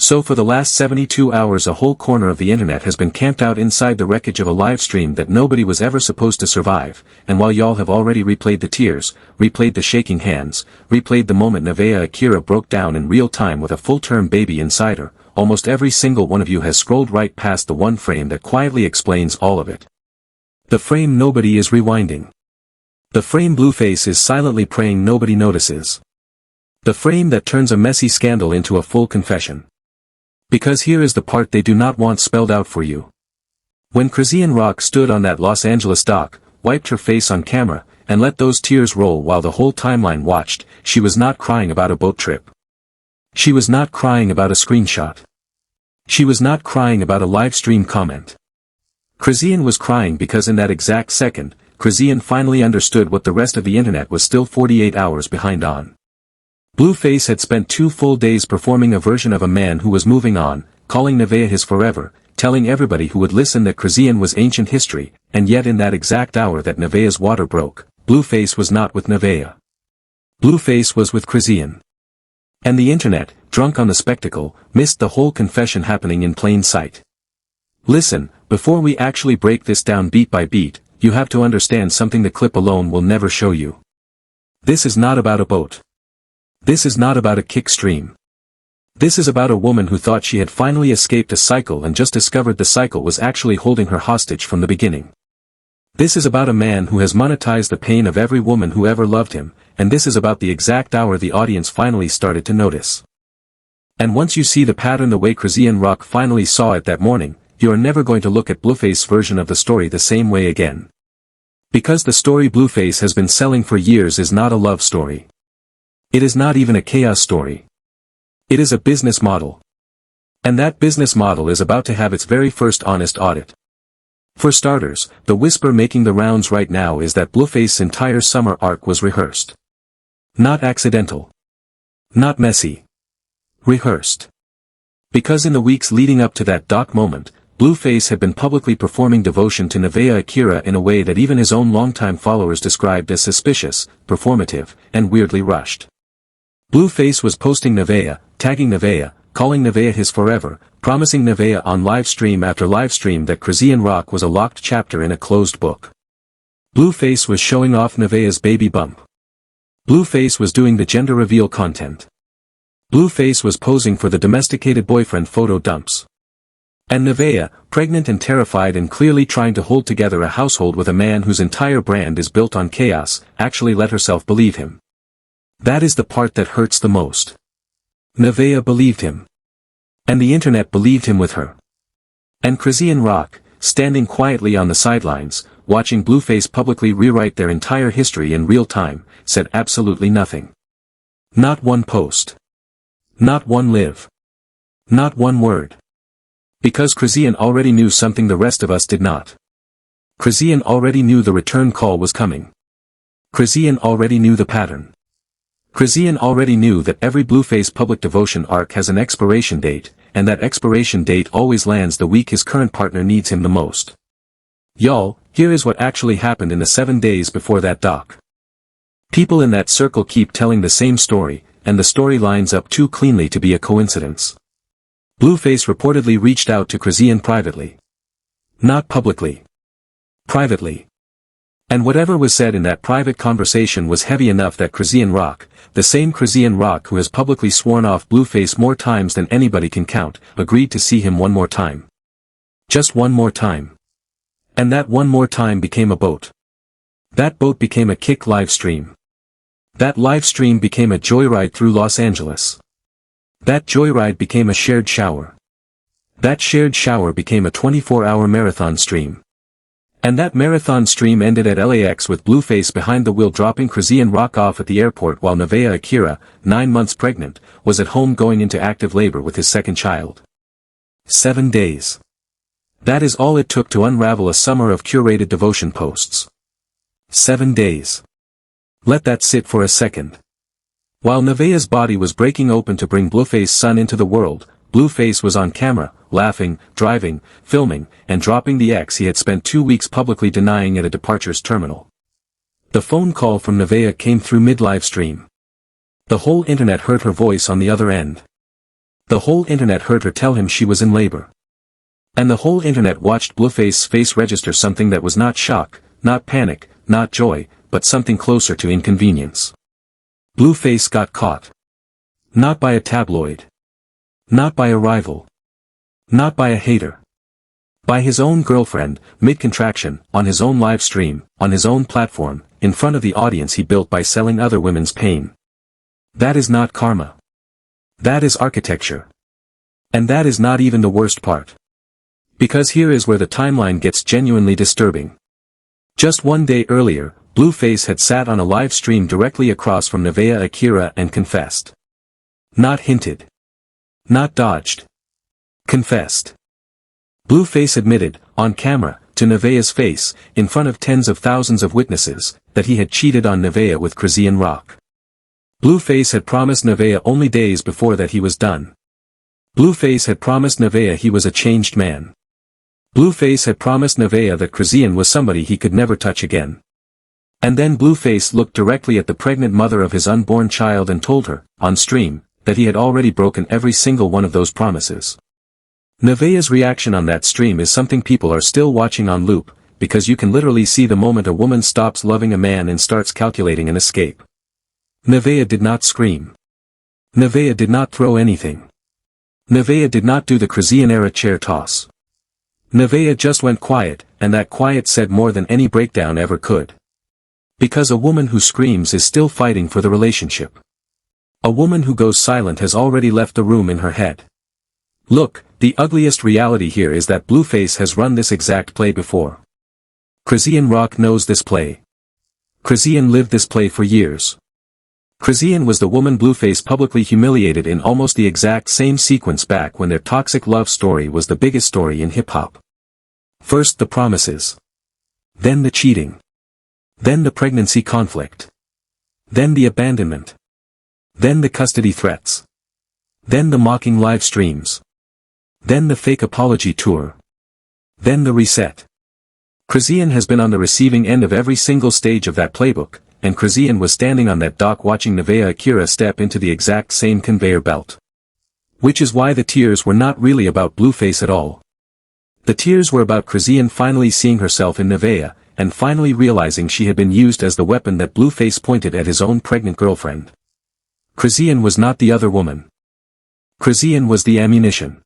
So for the last 72 hours a whole corner of the internet has been camped out inside the wreckage of a live stream that nobody was ever supposed to survive, and while y'all have already replayed the tears, replayed the shaking hands, replayed the moment Nevaeh Akira broke down in real time with a full-term baby inside her, almost every single one of you has scrolled right past the one frame that quietly explains all of it. The frame nobody is rewinding. The frame Blueface is silently praying nobody notices. The frame that turns a messy scandal into a full confession. Because here is the part they do not want spelled out for you. When Chrisean Rock stood on that Los Angeles dock, wiped her face on camera, and let those tears roll while the whole timeline watched, she was not crying about a boat trip. She was not crying about a screenshot. She was not crying about a live stream comment. Chrisean was crying because in that exact second, Chrisean finally understood what the rest of the internet was still 48 hours behind on. Blueface had spent 2 full days performing a version of a man who was moving on, calling Nevaeh his forever, telling everybody who would listen that Chrisean was ancient history, and yet in that exact hour that Nevaeh's water broke, Blueface was not with Nevaeh. Blueface was with Chrisean. And the internet, drunk on the spectacle, missed the whole confession happening in plain sight. Listen, before we actually break this down beat by beat, you have to understand something the clip alone will never show you. This is not about a boat. This is not about a kick stream. This is about a woman who thought she had finally escaped a cycle and just discovered the cycle was actually holding her hostage from the beginning. This is about a man who has monetized the pain of every woman who ever loved him, and this is about the exact hour the audience finally started to notice. And once you see the pattern the way Chrisean Rock finally saw it that morning, you are never going to look at Blueface's version of the story the same way again. Because the story Blueface has been selling for years is not a love story. It is not even a chaos story. It is a business model. And that business model is about to have its very first honest audit. For starters, the whisper making the rounds right now is that Blueface's entire summer arc was rehearsed. Not accidental. Not messy. Rehearsed. Because in the weeks leading up to that dock moment, Blueface had been publicly performing devotion to Nevaeh Akira in a way that even his own longtime followers described as suspicious, performative, and weirdly rushed. Blueface was posting Nevaeh, tagging Nevaeh, calling Nevaeh his forever, promising Nevaeh on live stream after live stream that Chrisean Rock was a locked chapter in a closed book. Blueface was showing off Nevaeh's baby bump. Blueface was doing the gender reveal content. Blueface was posing for the domesticated boyfriend photo dumps. And Nevaeh, pregnant and terrified and clearly trying to hold together a household with a man whose entire brand is built on chaos, actually let herself believe him. That is the part that hurts the most. Nevaeh believed him. And the internet believed him with her. And Chrisean Rock, standing quietly on the sidelines, watching Blueface publicly rewrite their entire history in real time, said absolutely nothing. Not one post. Not one live. Not one word. Because Chrisean already knew something the rest of us did not. Chrisean already knew the return call was coming. Chrisean already knew the pattern. Chrisean already knew that every Blueface public devotion arc has an expiration date, and that expiration date always lands the week his current partner needs him the most. Y'all, here is what actually happened in the 7 days before that doc. People in that circle keep telling the same story, and the story lines up too cleanly to be a coincidence. Blueface reportedly reached out to Chrisean privately. Not publicly. Privately. And whatever was said in that private conversation was heavy enough that Chrisean Rock, the same Chrisean Rock who has publicly sworn off Blueface more times than anybody can count, agreed to see him one more time. Just one more time. And that one more time became a boat. That boat became a kick live stream. That live stream became a joyride through Los Angeles. That joyride became a shared shower. That shared shower became a 24-hour marathon stream. And that marathon stream ended at LAX with Blueface behind the wheel dropping Chrisean Rock off at the airport while Nevaeh Akira, 9 months pregnant, was at home going into active labor with his second child. 7 days. That is all it took to unravel a summer of curated devotion posts. 7 days. Let that sit for a second. While Nevaeh's body was breaking open to bring Blueface's son into the world, Blueface was on camera, laughing, driving, filming, and dropping the ex he had spent 2 weeks publicly denying at a departures terminal. The phone call from Nevaeh came through mid-live stream. The whole internet heard her voice on the other end. The whole internet heard her tell him she was in labor. And the whole internet watched Blueface's face register something that was not shock, not panic, not joy, but something closer to inconvenience. Blueface got caught. Not by a tabloid. Not by a rival. Not by a hater. By his own girlfriend, mid-contraction, on his own live stream, on his own platform, in front of the audience he built by selling other women's pain. That is not karma. That is architecture. And that is not even the worst part. Because here is where the timeline gets genuinely disturbing. Just one day earlier, Blueface had sat on a live stream directly across from Nevaeh Akira and confessed. Not hinted. Not dodged. Confessed. Blueface admitted, on camera, to Nevaeh's face, in front of tens of thousands of witnesses, that he had cheated on Nevaeh with Chrisean Rock. Blueface had promised Nevaeh only days before that he was done. Blueface had promised Nevaeh he was a changed man. Blueface had promised Nevaeh that Chrisean was somebody he could never touch again. And then Blueface looked directly at the pregnant mother of his unborn child and told her, on stream, that he had already broken every single one of those promises. Nevaeh's reaction on that stream is something people are still watching on loop, because you can literally see the moment a woman stops loving a man and starts calculating an escape. Nevaeh did not scream. Nevaeh did not throw anything. Nevaeh did not do the Chrisean-era chair toss. Nevaeh just went quiet, and that quiet said more than any breakdown ever could. Because a woman who screams is still fighting for the relationship. A woman who goes silent has already left the room in her head. Look, the ugliest reality here is that Blueface has run this exact play before. Chrisean Rock knows this play. Chrisean lived this play for years. Chrisean was the woman Blueface publicly humiliated in almost the exact same sequence back when their toxic love story was the biggest story in hip-hop. First the promises. Then the cheating. Then the pregnancy conflict. Then the abandonment. Then the custody threats. Then the mocking live streams. Then the fake apology tour. Then the reset. Chrisean has been on the receiving end of every single stage of that playbook, and Chrisean was standing on that dock watching Nevaeh Akira step into the exact same conveyor belt. Which is why the tears were not really about Blueface at all. The tears were about Chrisean finally seeing herself in Nevaeh, and finally realizing she had been used as the weapon that Blueface pointed at his own pregnant girlfriend. Chrisean was not the other woman. Chrisean was the ammunition.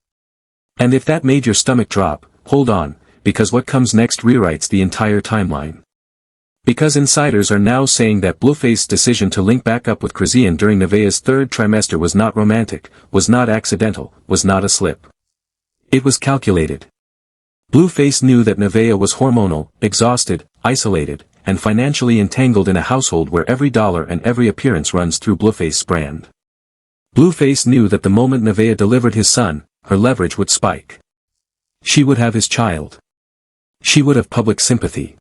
And if that made your stomach drop, hold on, because what comes next rewrites the entire timeline. Because insiders are now saying that Blueface's decision to link back up with Chrisean during Nevaeh's third trimester was not romantic, was not accidental, was not a slip. It was calculated. Blueface knew that Nevaeh was hormonal, exhausted, isolated, and financially entangled in a household where every dollar and every appearance runs through Blueface's brand. Blueface knew that the moment Nevaeh delivered his son, her leverage would spike. She would have his child. She would have public sympathy.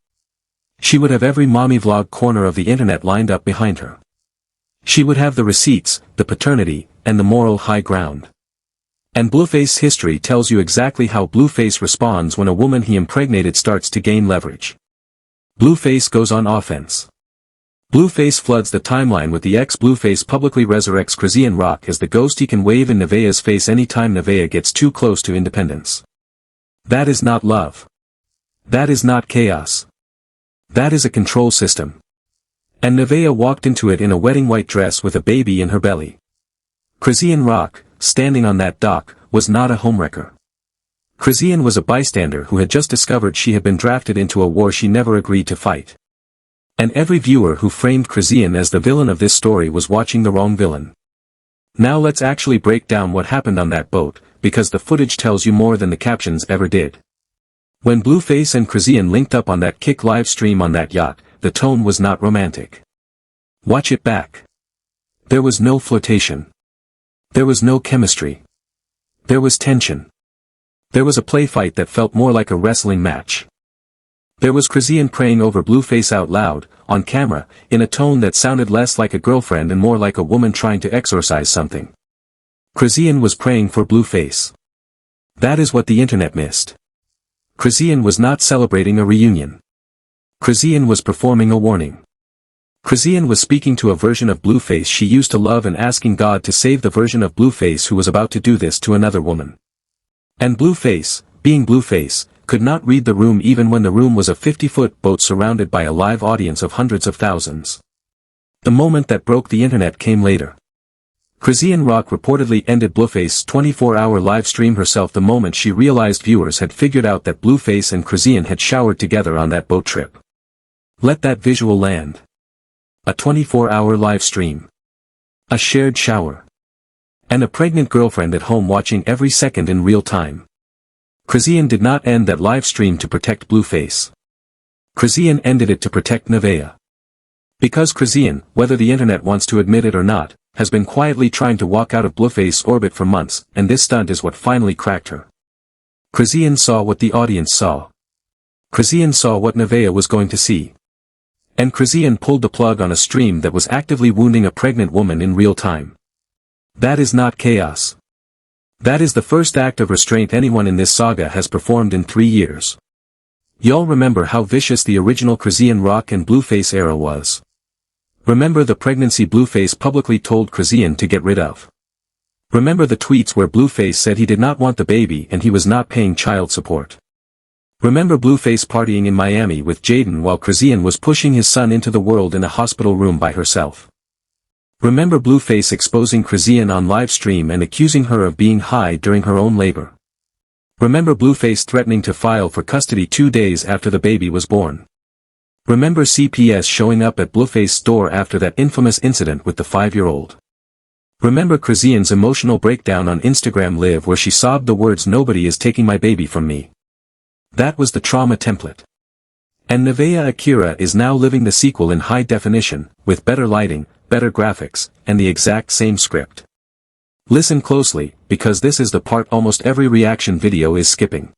She would have every mommy vlog corner of the internet lined up behind her. She would have the receipts, the paternity, and the moral high ground. And Blueface's history tells you exactly how Blueface responds when a woman he impregnated starts to gain leverage. Blueface goes on offense. Blueface floods the timeline with the ex-Blueface publicly resurrects Chrisean Rock as the ghost he can wave in Nevaeh's face anytime Nevaeh gets too close to independence. That is not love. That is not chaos. That is a control system. And Nevaeh walked into it in a wedding white dress with a baby in her belly. Chrisean Rock, standing on that dock, was not a homewrecker. Chrisean was a bystander who had just discovered she had been drafted into a war she never agreed to fight. And every viewer who framed Chrisean as the villain of this story was watching the wrong villain. Now let's actually break down what happened on that boat, because the footage tells you more than the captions ever did. When Blueface and Chrisean linked up on that Kick live stream on that yacht, the tone was not romantic. Watch it back. There was no flirtation. There was no chemistry. There was tension. There was a play fight that felt more like a wrestling match. There was Chrisean praying over Blueface out loud, on camera, in a tone that sounded less like a girlfriend and more like a woman trying to exorcise something. Chrisean was praying for Blueface. That is what the internet missed. Chrisean was not celebrating a reunion. Chrisean was performing a warning. Chrisean was speaking to a version of Blueface she used to love and asking God to save the version of Blueface who was about to do this to another woman. And Blueface, being Blueface, could not read the room even when the room was a 50-foot boat surrounded by a live audience of hundreds of thousands. The moment that broke the internet came later. Chrisean Rock reportedly ended Blueface's 24-hour live stream herself the moment she realized viewers had figured out that Blueface and Chrisean had showered together on that boat trip. Let that visual land. A 24-hour live stream. A shared shower. And a pregnant girlfriend at home watching every second in real time. Chrisean did not end that live stream to protect Blueface. Chrisean ended it to protect Nevaeh. Because Chrisean, whether the internet wants to admit it or not, has been quietly trying to walk out of Blueface's orbit for months, and this stunt is what finally cracked her. Chrisean saw what the audience saw. Chrisean saw what Nevaeh was going to see. And Chrisean pulled the plug on a stream that was actively wounding a pregnant woman in real time. That is not chaos. That is the first act of restraint anyone in this saga has performed in 3 years. Y'all remember how vicious the original Chrisean Rock and Blueface era was. Remember the pregnancy Blueface publicly told Chrisean to get rid of. Remember the tweets where Blueface said he did not want the baby and he was not paying child support. Remember Blueface partying in Miami with Jaden while Chrisean was pushing his son into the world in a hospital room by herself. Remember Blueface exposing Chrisean on live stream and accusing her of being high during her own labor. Remember Blueface threatening to file for custody 2 days after the baby was born. Remember CPS showing up at Blueface's door after that infamous incident with the 5-year-old. Remember Chrisean's emotional breakdown on Instagram Live where she sobbed the words "Nobody is taking my baby from me." That was the trauma template. And Nevaeh Akira is now living the sequel in high definition, with better lighting, better graphics, and the exact same script. Listen closely, because this is the part almost every reaction video is skipping.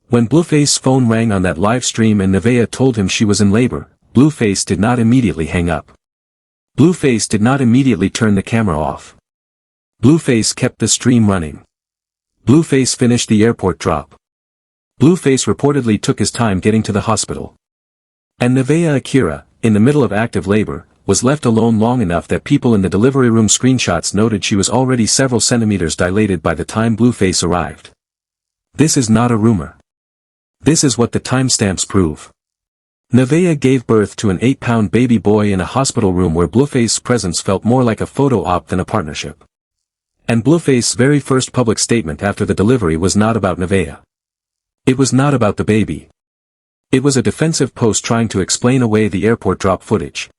When Blueface's phone rang on that live stream and Nevaeh told him she was in labor, Blueface did not immediately hang up. Blueface did not immediately turn the camera off. Blueface kept the stream running. Blueface finished the airport drop. Blueface reportedly took his time getting to the hospital. And Nevaeh Akira, in the middle of active labor, was left alone long enough that people in the delivery room screenshots noted she was already several centimeters dilated by the time Blueface arrived. This is not a rumor. This is what the timestamps prove. Nevaeh gave birth to an 8-pound baby boy in a hospital room where Blueface's presence felt more like a photo op than a partnership. And Blueface's very first public statement after the delivery was not about Nevaeh. It was not about the baby. It was a defensive post trying to explain away the airport drop footage.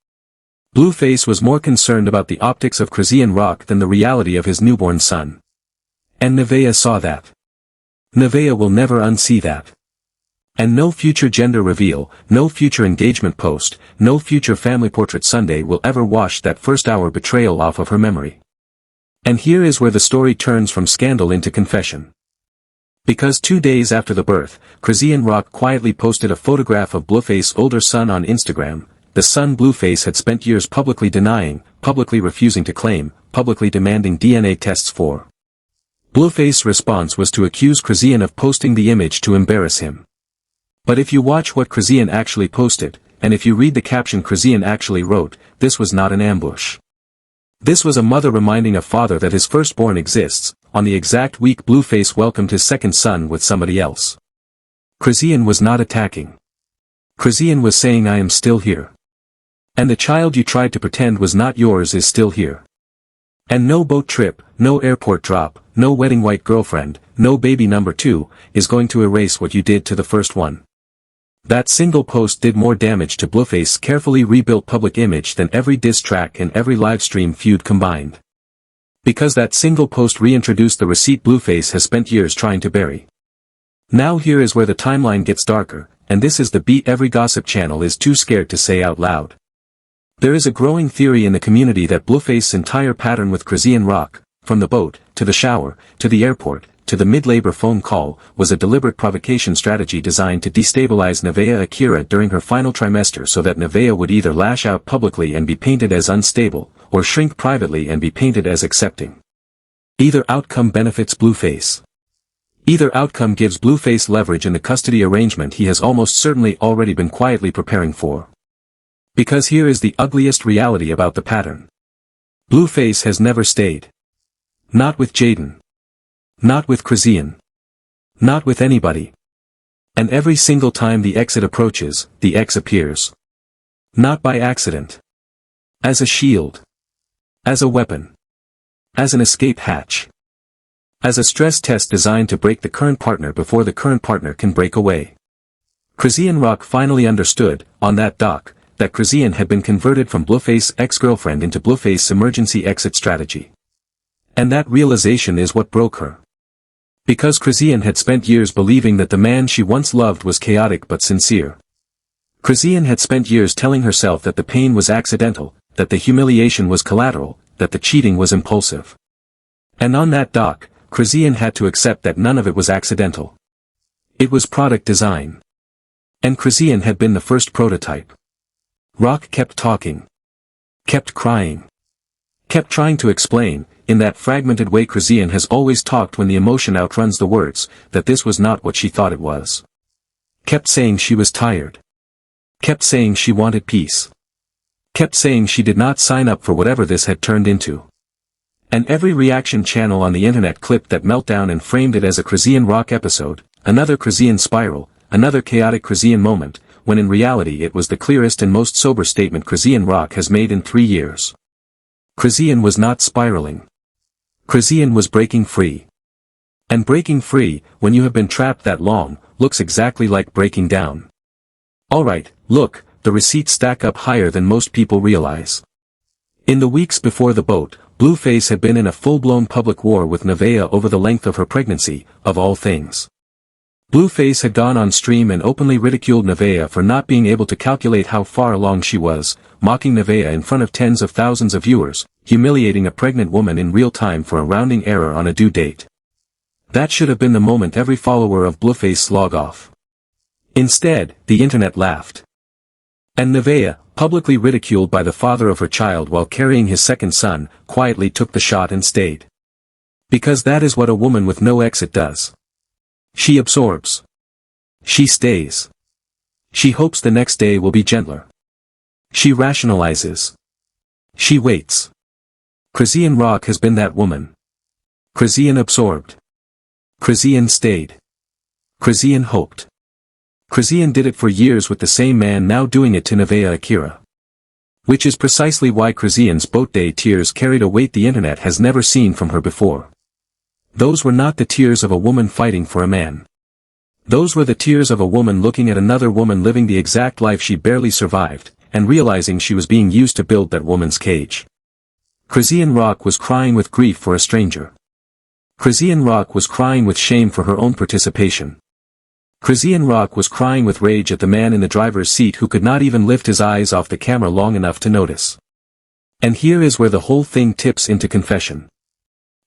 Blueface was more concerned about the optics of Chrisean Rock than the reality of his newborn son. And Nevaeh saw that. Nevaeh will never unsee that. And no future gender reveal, no future engagement post, no future family portrait Sunday will ever wash that first-hour betrayal off of her memory. And here is where the story turns from scandal into confession. Because 2 days after the birth, Chrisean Rock quietly posted a photograph of Blueface's older son on Instagram, the son Blueface had spent years publicly denying, publicly refusing to claim, publicly demanding DNA tests for. Blueface's response was to accuse Chrisean of posting the image to embarrass him. But if you watch what Chrisean actually posted, and if you read the caption Chrisean actually wrote, this was not an ambush. This was a mother reminding a father that his firstborn exists, on the exact week Blueface welcomed his second son with somebody else. Chrisean was not attacking. Chrisean was saying I am still here. And the child you tried to pretend was not yours is still here. And no boat trip, no airport drop, no wedding white girlfriend, no baby number 2, is going to erase what you did to the first one. That single post did more damage to Blueface's carefully rebuilt public image than every diss track and every livestream feud combined. Because that single post reintroduced the receipt Blueface has spent years trying to bury. Now here is where the timeline gets darker, and this is the beat every gossip channel is too scared to say out loud. There is a growing theory in the community that Blueface's entire pattern with Chrisean Rock, from the boat, to the shower, to the airport, to the mid-labor phone call, was a deliberate provocation strategy designed to destabilize Nevaeh Akira during her final trimester so that Nevaeh would either lash out publicly and be painted as unstable, or shrink privately and be painted as accepting. Either outcome benefits Blueface. Either outcome gives Blueface leverage in the custody arrangement he has almost certainly already been quietly preparing for. Because here is the ugliest reality about the pattern. Blueface has never stayed. Not with Jaden. Not with Chrisean. Not with anybody. And every single time the exit approaches, the X appears. Not by accident. As a shield. As a weapon. As an escape hatch. As a stress test designed to break the current partner before the current partner can break away. Chrisean Rock finally understood, on that dock, that Chrisean had been converted from Blueface's ex-girlfriend into Blueface's emergency exit strategy. And that realization is what broke her. Because Chrisean had spent years believing that the man she once loved was chaotic but sincere. Chrisean had spent years telling herself that the pain was accidental, that the humiliation was collateral, that the cheating was impulsive. And on that dock, Chrisean had to accept that none of it was accidental. It was product design. And Chrisean had been the first prototype. Rock kept talking. Kept crying. Kept trying to explain, in that fragmented way Chrisean has always talked when the emotion outruns the words, that this was not what she thought it was. Kept saying she was tired. Kept saying she wanted peace. Kept saying she did not sign up for whatever this had turned into. And every reaction channel on the internet clipped that meltdown and framed it as a Chrisean Rock episode, another Chrisean spiral, another chaotic Chrisean moment, when in reality it was the clearest and most sober statement Chrisean Rock has made in 3 years. Chrisean was not spiraling. Chrisean was breaking free. And breaking free, when you have been trapped that long, looks exactly like breaking down. Alright, look, the receipts stack up higher than most people realize. In the weeks before the boat, Blueface had been in a full-blown public war with Nevaeh over the length of her pregnancy, of all things. Blueface had gone on stream and openly ridiculed Nevaeh for not being able to calculate how far along she was, mocking Nevaeh in front of tens of thousands of viewers, humiliating a pregnant woman in real time for a rounding error on a due date. That should have been the moment every follower of Blueface slog off. Instead, the internet laughed. And Nevaeh, publicly ridiculed by the father of her child while carrying his second son, quietly took the shot and stayed. Because that is what a woman with no exit does. She absorbs. She stays. She hopes the next day will be gentler. She rationalizes. She waits. Chrisean Rock has been that woman. Chrisean absorbed. Chrisean stayed. Chrisean hoped. Chrisean did it for years with the same man now doing it to Nevaeh Akira. Which is precisely why Chrisean's boat day tears carried a weight the internet has never seen from her before. Those were not the tears of a woman fighting for a man. Those were the tears of a woman looking at another woman living the exact life she barely survived, and realizing she was being used to build that woman's cage. Chrisean Rock was crying with grief for a stranger. Chrisean Rock was crying with shame for her own participation. Chrisean Rock was crying with rage at the man in the driver's seat who could not even lift his eyes off the camera long enough to notice. And here is where the whole thing tips into confession.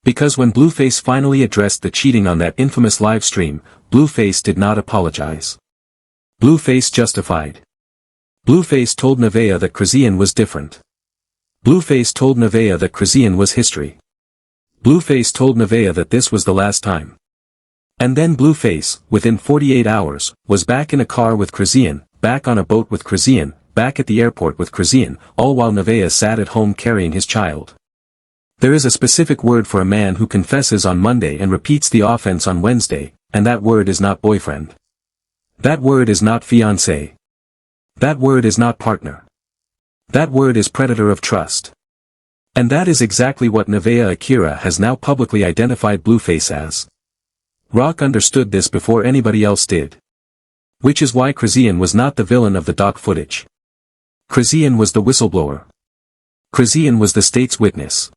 Because when Blueface finally addressed the cheating on that infamous live stream, Blueface did not apologize. Blueface justified. Blueface told Nevaeh that Chrisean was different. Blueface told Nevaeh that Chrisean was history. Blueface told Nevaeh that this was the last time. And then Blueface, within 48 hours, was back in a car with Chrisean, back on a boat with Chrisean, back at the airport with Chrisean, all while Nevaeh sat at home carrying his child. There is a specific word for a man who confesses on Monday and repeats the offense on Wednesday, and that word is not boyfriend. That word is not fiancé. That word is not partner. That word is predator of trust. And that is exactly what Nevaeh Akira has now publicly identified Blueface as. Rock understood this before anybody else did. Which is why Chrisean was not the villain of the doc footage. Chrisean was the whistleblower. Chrisean was the state's witness.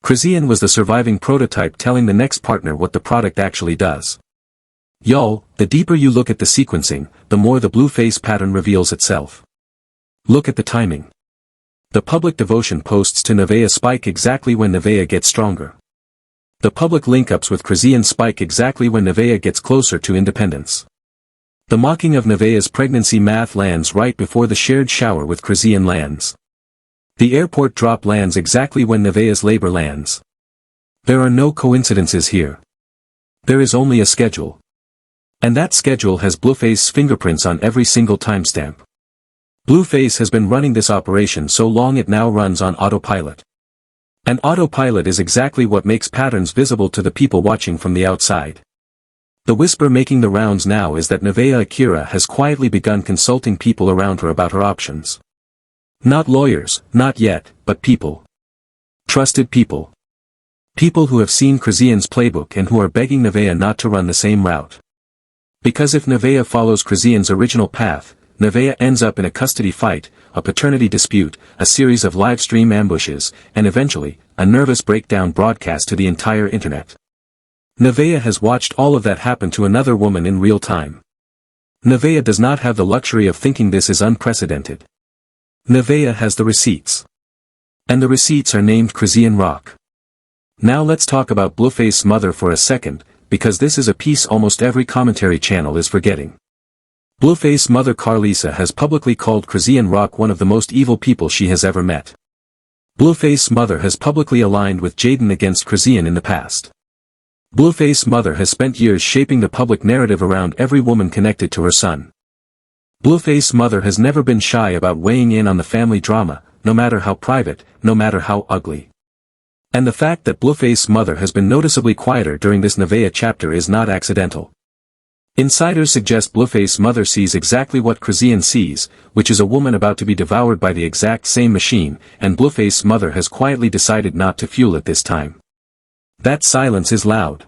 Chrisean was the surviving prototype telling the next partner what the product actually does. Y'all, the deeper you look at the sequencing, the more the Blueface pattern reveals itself. Look at the timing. The public devotion posts to Nevaeh spike exactly when Nevaeh gets stronger. The public link-ups with Chrisean spike exactly when Nevaeh gets closer to independence. The mocking of Nevaeh's pregnancy math lands right before the shared shower with Chrisean lands. The airport drop lands exactly when Nevaeh's labor lands. There are no coincidences here. There is only a schedule. And that schedule has Blueface's fingerprints on every single timestamp. Blueface has been running this operation so long it now runs on autopilot. And autopilot is exactly what makes patterns visible to the people watching from the outside. The whisper making the rounds now is that Nevaeh Akira has quietly begun consulting people around her about her options. Not lawyers, not yet, but people. Trusted people. People who have seen Chrisean's playbook and who are begging Nevaeh not to run the same route. Because if Nevaeh follows Chrisean's original path, Nevaeh ends up in a custody fight, a paternity dispute, a series of live stream ambushes, and eventually, a nervous breakdown broadcast to the entire internet. Nevaeh has watched all of that happen to another woman in real time. Nevaeh does not have the luxury of thinking this is unprecedented. Nevaeh has the receipts. And the receipts are named Chrisean Rock. Now let's talk about Blueface's mother for a second, because this is a piece almost every commentary channel is forgetting. Blueface's mother Carlisa has publicly called Chrisean Rock one of the most evil people she has ever met. Blueface's mother has publicly aligned with Jaden against Chrisean in the past. Blueface's mother has spent years shaping the public narrative around every woman connected to her son. Blueface's mother has never been shy about weighing in on the family drama, no matter how private, no matter how ugly. And the fact that Blueface's mother has been noticeably quieter during this Nevaeh chapter is not accidental. Insiders suggest Blueface's mother sees exactly what Chrisean sees, which is a woman about to be devoured by the exact same machine, and Blueface's mother has quietly decided not to fuel it this time. That silence is loud.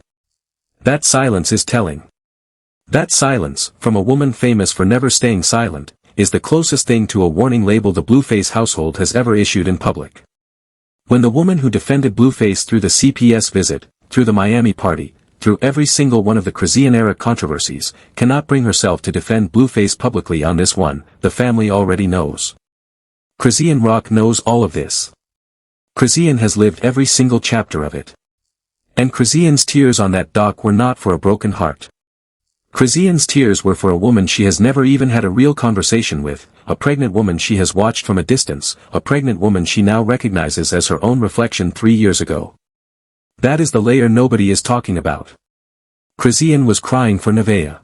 That silence is telling. That silence, from a woman famous for never staying silent, is the closest thing to a warning label the Blueface household has ever issued in public. When the woman who defended Blueface through the CPS visit, through the Miami party, through every single one of the Chrisean-era controversies, cannot bring herself to defend Blueface publicly on this one, the family already knows. Chrisean Rock knows all of this. Chrisean has lived every single chapter of it. And Chrisean's tears on that dock were not for a broken heart. Chrisean's tears were for a woman she has never even had a real conversation with, a pregnant woman she has watched from a distance, a pregnant woman she now recognizes as her own reflection 3 years ago. That is the layer nobody is talking about. Chrisean was crying for Nevaeh.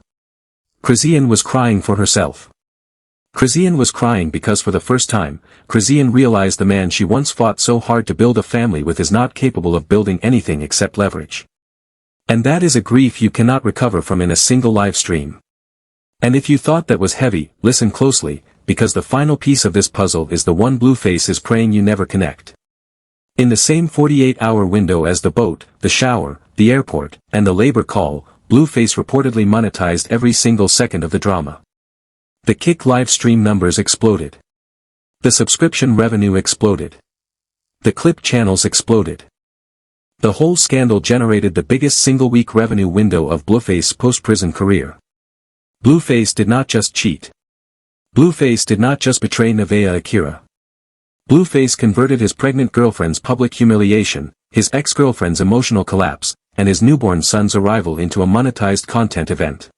Chrisean was crying for herself. Chrisean was crying because for the first time, Chrisean realized the man she once fought so hard to build a family with is not capable of building anything except leverage. And that is a grief you cannot recover from in a single live stream. And if you thought that was heavy, listen closely, because the final piece of this puzzle is the one Blueface is praying you never connect. In the same 48-hour window as the boat, the shower, the airport, and the labor call, Blueface reportedly monetized every single second of the drama. The Kick live stream numbers exploded. The subscription revenue exploded. The clip channels exploded. The whole scandal generated the biggest single-week revenue window of Blueface's post-prison career. Blueface did not just cheat. Blueface did not just betray Nevaeh Akira. Blueface converted his pregnant girlfriend's public humiliation, his ex-girlfriend's emotional collapse, and his newborn son's arrival into a monetized content event.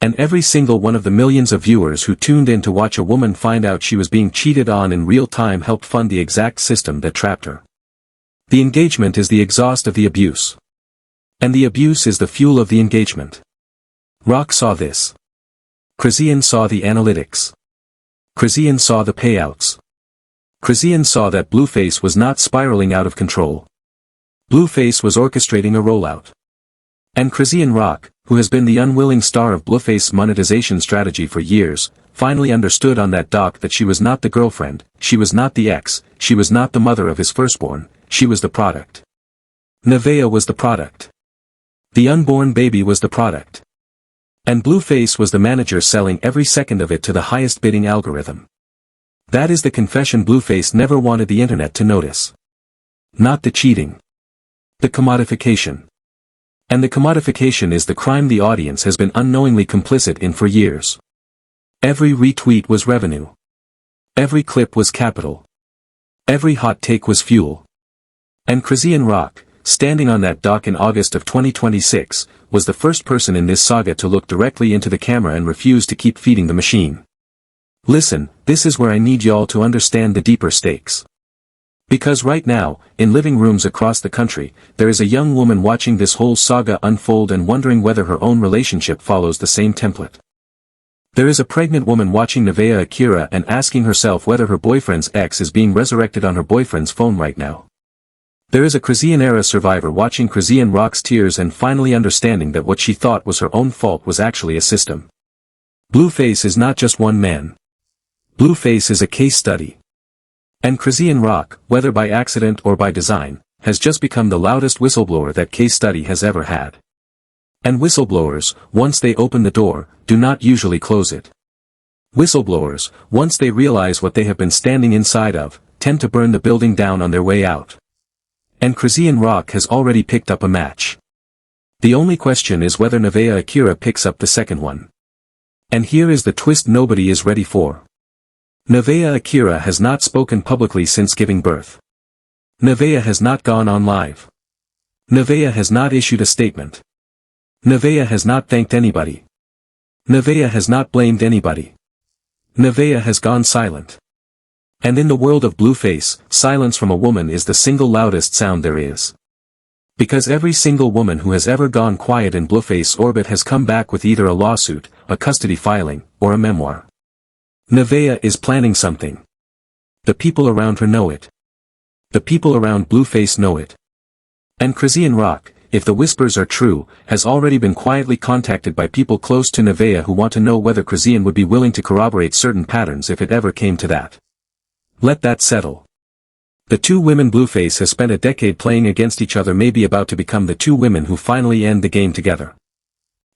And every single one of the millions of viewers who tuned in to watch a woman find out she was being cheated on in real time helped fund the exact system that trapped her. The engagement is the exhaust of the abuse. And the abuse is the fuel of the engagement. Rock saw this. Chrisean saw the analytics. Chrisean saw the payouts. Chrisean saw that Blueface was not spiraling out of control. Blueface was orchestrating a rollout. And Chrisean Rock, who has been the unwilling star of Blueface's monetization strategy for years, finally understood on that dock that she was not the girlfriend, she was not the ex, she was not the mother of his firstborn, she was the product. Nevaeh was the product. The unborn baby was the product. And Blueface was the manager selling every second of it to the highest bidding algorithm. That is the confession Blueface never wanted the internet to notice. Not the cheating. The commodification. And the commodification is the crime the audience has been unknowingly complicit in for years. Every retweet was revenue. Every clip was capital. Every hot take was fuel. And Chrisean Rock, standing on that dock in August of 2026, was the first person in this saga to look directly into the camera and refuse to keep feeding the machine. Listen, this is where I need y'all to understand the deeper stakes. Because right now, in living rooms across the country, there is a young woman watching this whole saga unfold and wondering whether her own relationship follows the same template. There is a pregnant woman watching Nevaeh Akira and asking herself whether her boyfriend's ex is being resurrected on her boyfriend's phone right now. There is a Chrisean-era survivor watching Chrisean Rock's tears and finally understanding that what she thought was her own fault was actually a system. Blueface is not just one man. Blueface is a case study. And Chrisean Rock, whether by accident or by design, has just become the loudest whistleblower that case study has ever had. And whistleblowers, once they open the door, do not usually close it. Whistleblowers, once they realize what they have been standing inside of, tend to burn the building down on their way out. And Chrisean Rock has already picked up a match. The only question is whether Nevaeh Akira picks up the second one. And here is the twist nobody is ready for. Nevaeh Akira has not spoken publicly since giving birth. Nevaeh has not gone on live. Nevaeh has not issued a statement. Nevaeh has not thanked anybody. Nevaeh has not blamed anybody. Nevaeh has gone silent. And in the world of Blueface, silence from a woman is the single loudest sound there is. Because every single woman who has ever gone quiet in Blueface orbit has come back with either a lawsuit, a custody filing, or a memoir. Nevaeh is planning something. The people around her know it. The people around Blueface know it. And Chrisean Rock, if the whispers are true, has already been quietly contacted by people close to Nevaeh who want to know whether Chrisean would be willing to corroborate certain patterns if it ever came to that. Let that settle. The two women Blueface has spent a decade playing against each other may be about to become the two women who finally end the game together.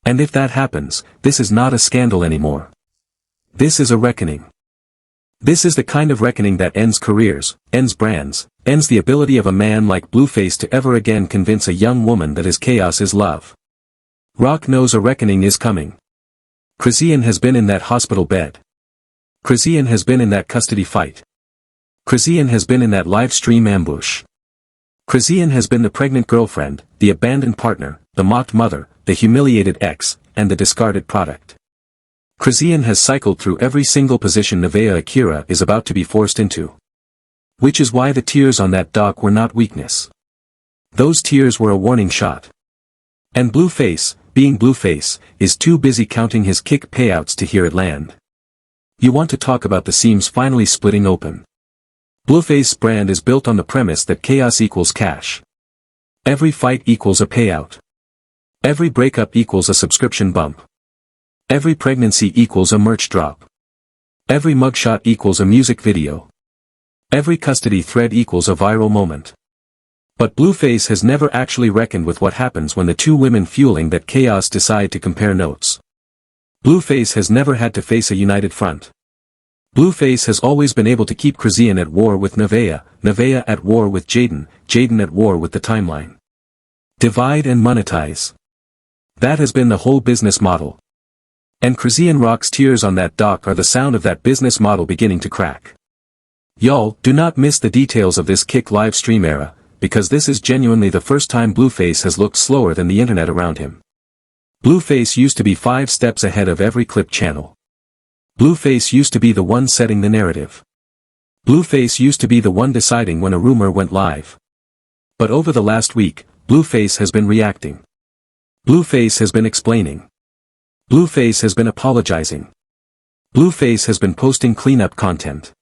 And if that happens, this is not a scandal anymore. This is a reckoning. This is the kind of reckoning that ends careers, ends brands, ends the ability of a man like Blueface to ever again convince a young woman that his chaos is love. Rock knows a reckoning is coming. Chrisean has been in that hospital bed. Chrisean has been in that custody fight. Chrisean has been in that live stream ambush. Chrisean has been the pregnant girlfriend, the abandoned partner, the mocked mother, the humiliated ex, and the discarded product. Chrisean has cycled through every single position Nevaeh Akira is about to be forced into. Which is why the tears on that dock were not weakness. Those tears were a warning shot. And Blueface, being Blueface, is too busy counting his kick payouts to hear it land. You want to talk about the seams finally splitting open. Blueface's brand is built on the premise that chaos equals cash. Every fight equals a payout. Every breakup equals a subscription bump. Every pregnancy equals a merch drop. Every mugshot equals a music video. Every custody thread equals a viral moment. But Blueface has never actually reckoned with what happens when the two women fueling that chaos decide to compare notes. Blueface has never had to face a united front. Blueface has always been able to keep Chrisean at war with Nevaeh, Nevaeh at war with Jaden, Jaden at war with the timeline. Divide and monetize. That has been the whole business model. And Chrisean Rock's tears on that dock are the sound of that business model beginning to crack. Y'all, do not miss the details of this Kick live stream era, because this is genuinely the first time Blueface has looked slower than the internet around him. Blueface used to be 5 steps ahead of every clip channel. Blueface used to be the one setting the narrative. Blueface used to be the one deciding when a rumor went live. But over the last week, Blueface has been reacting. Blueface has been explaining. Blueface has been apologizing. Blueface has been posting cleanup content.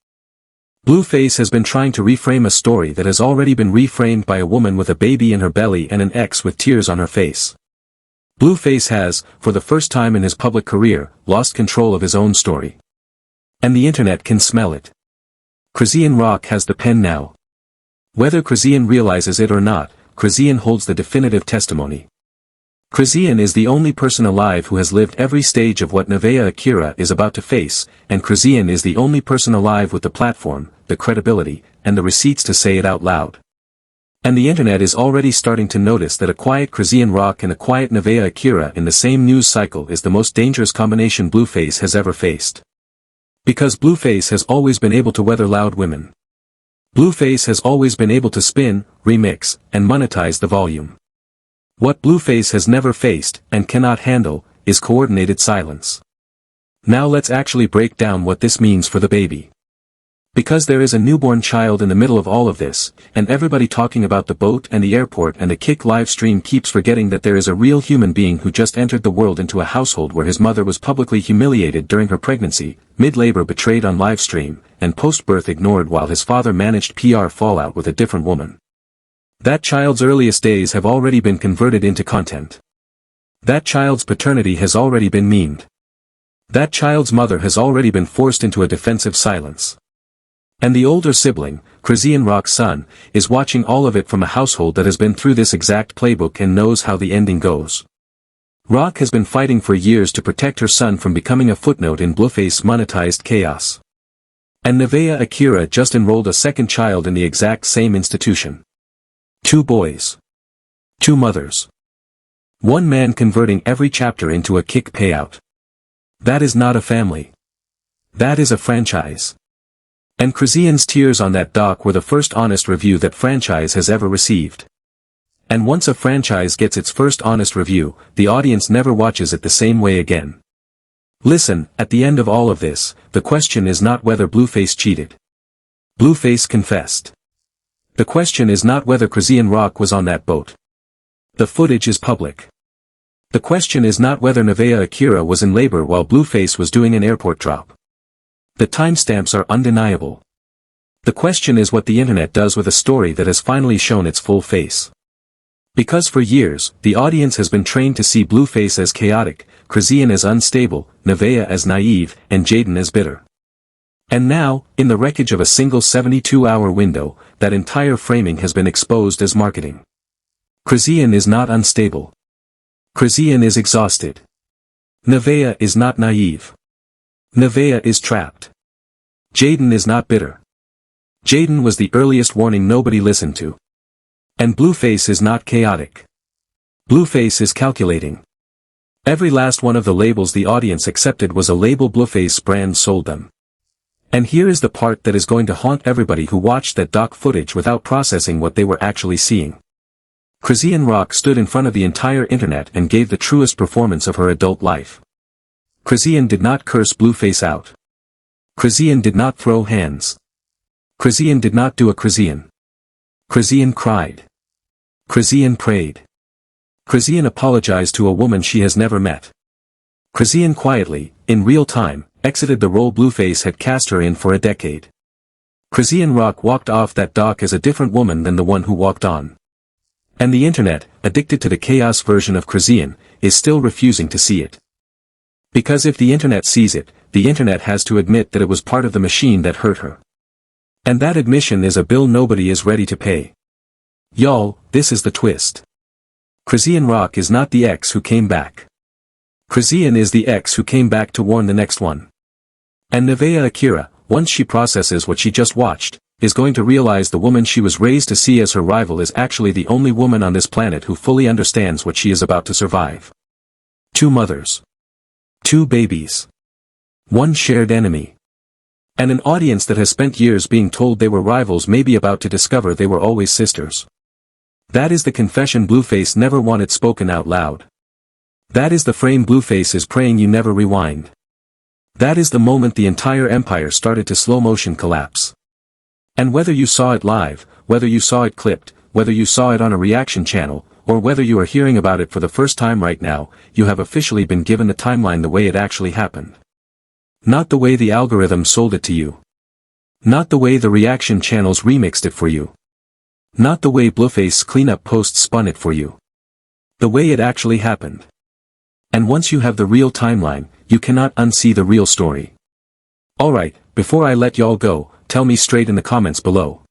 Blueface has been trying to reframe a story that has already been reframed by a woman with a baby in her belly and an ex with tears on her face. Blueface has, for the first time in his public career, lost control of his own story. And the internet can smell it. Chrisean Rock has the pen now. Whether Chrisean realizes it or not, Chrisean holds the definitive testimony. Chrisean is the only person alive who has lived every stage of what Nevaeh Akira is about to face, and Chrisean is the only person alive with the platform, the credibility, and the receipts to say it out loud. And the internet is already starting to notice that a quiet Chrisean Rock and a quiet Nevaeh Akira in the same news cycle is the most dangerous combination Blueface has ever faced. Because Blueface has always been able to weather loud women. Blueface has always been able to spin, remix, and monetize the volume. What Blueface has never faced, and cannot handle, is coordinated silence. Now let's actually break down what this means for the baby. Because there is a newborn child in the middle of all of this, and everybody talking about the boat and the airport and the Kick live stream keeps forgetting that there is a real human being who just entered the world into a household where his mother was publicly humiliated during her pregnancy, mid-labor betrayed on live stream, and post-birth ignored while his father managed PR fallout with a different woman. That child's earliest days have already been converted into content. That child's paternity has already been memed. That child's mother has already been forced into a defensive silence. And the older sibling, Chrisean Rock's son, is watching all of it from a household that has been through this exact playbook and knows how the ending goes. Rock has been fighting for years to protect her son from becoming a footnote in Blueface monetized chaos. And Nevaeh Akira just enrolled a second child in the exact same institution. 2 boys. 2 mothers. 1 man converting every chapter into a Kick payout. That is not a family. That is a franchise. And Chrisean's tears on that doc were the first honest review that franchise has ever received. And once a franchise gets its first honest review, the audience never watches it the same way again. Listen, at the end of all of this, the question is not whether Blueface cheated. Blueface confessed. The question is not whether Chrisean Rock was on that boat. The footage is public. The question is not whether Nevaeh Akira was in labor while Blueface was doing an airport drop. The timestamps are undeniable. The question is what the internet does with a story that has finally shown its full face. Because for years, the audience has been trained to see Blueface as chaotic, Chrisean as unstable, Nevaeh as naive, and Jaden as bitter. And now, in the wreckage of a single 72-hour window, that entire framing has been exposed as marketing. Chrisean is not unstable. Chrisean is exhausted. Nevaeh is not naive. Nevaeh is trapped. Jaden is not bitter. Jaden was the earliest warning nobody listened to. And Blueface is not chaotic. Blueface is calculating. Every last one of the labels the audience accepted was a label Blueface brand sold them. And here is the part that is going to haunt everybody who watched that doc footage without processing what they were actually seeing. Chrisean Rock stood in front of the entire internet and gave the truest performance of her adult life. Chrisean did not curse Blueface out. Chrisean did not throw hands. Chrisean did not do a Chrisean. Chrisean cried. Chrisean prayed. Chrisean apologized to a woman she has never met. Chrisean quietly, in real time, exited the role Blueface had cast her in for a decade. Chrisean Rock walked off that dock as a different woman than the one who walked on. And the internet, addicted to the chaos version of Chrisean, is still refusing to see it. Because if the internet sees it, the internet has to admit that it was part of the machine that hurt her. And that admission is a bill nobody is ready to pay. Y'all, this is the twist. Chrisean Rock is not the ex who came back. Chrisean is the ex who came back to warn the next one. And Nevaeh Akira, once she processes what she just watched, is going to realize the woman she was raised to see as her rival is actually the only woman on this planet who fully understands what she is about to survive. 2 mothers. 2 babies. 1 shared enemy. And an audience that has spent years being told they were rivals may be about to discover they were always sisters. That is the confession Blueface never wanted spoken out loud. That is the frame Blueface is praying you never rewind. That is the moment the entire empire started to slow motion collapse. And whether you saw it live, whether you saw it clipped, whether you saw it on a reaction channel, or whether you are hearing about it for the first time right now, you have officially been given the timeline the way it actually happened. Not the way the algorithm sold it to you. Not the way the reaction channels remixed it for you. Not the way Blueface cleanup posts spun it for you. The way it actually happened. And once you have the real timeline, you cannot unsee the real story. Alright, before I let y'all go, tell me straight in the comments below.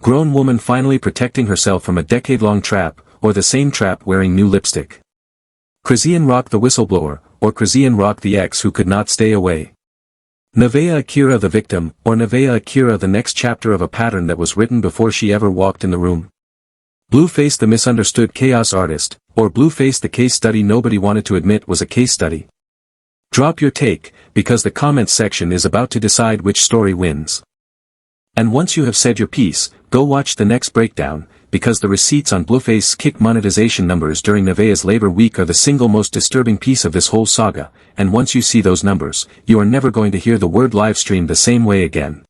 Grown woman finally protecting herself from a decade-long trap, or the same trap wearing new lipstick. Chrisean Rock the whistleblower, or Chrisean Rock the ex who could not stay away. Nevaeh Akira the victim, or Nevaeh Akira the next chapter of a pattern that was written before she ever walked in the room. Blueface the misunderstood chaos artist, or Blueface the case study nobody wanted to admit was a case study. Drop your take, because the comments section is about to decide which story wins. And once you have said your piece, go watch the next breakdown, because the receipts on Blueface's Kick monetization numbers during Nevaeh's Labor Week are the single most disturbing piece of this whole saga, and once you see those numbers, you are never going to hear the word livestream the same way again.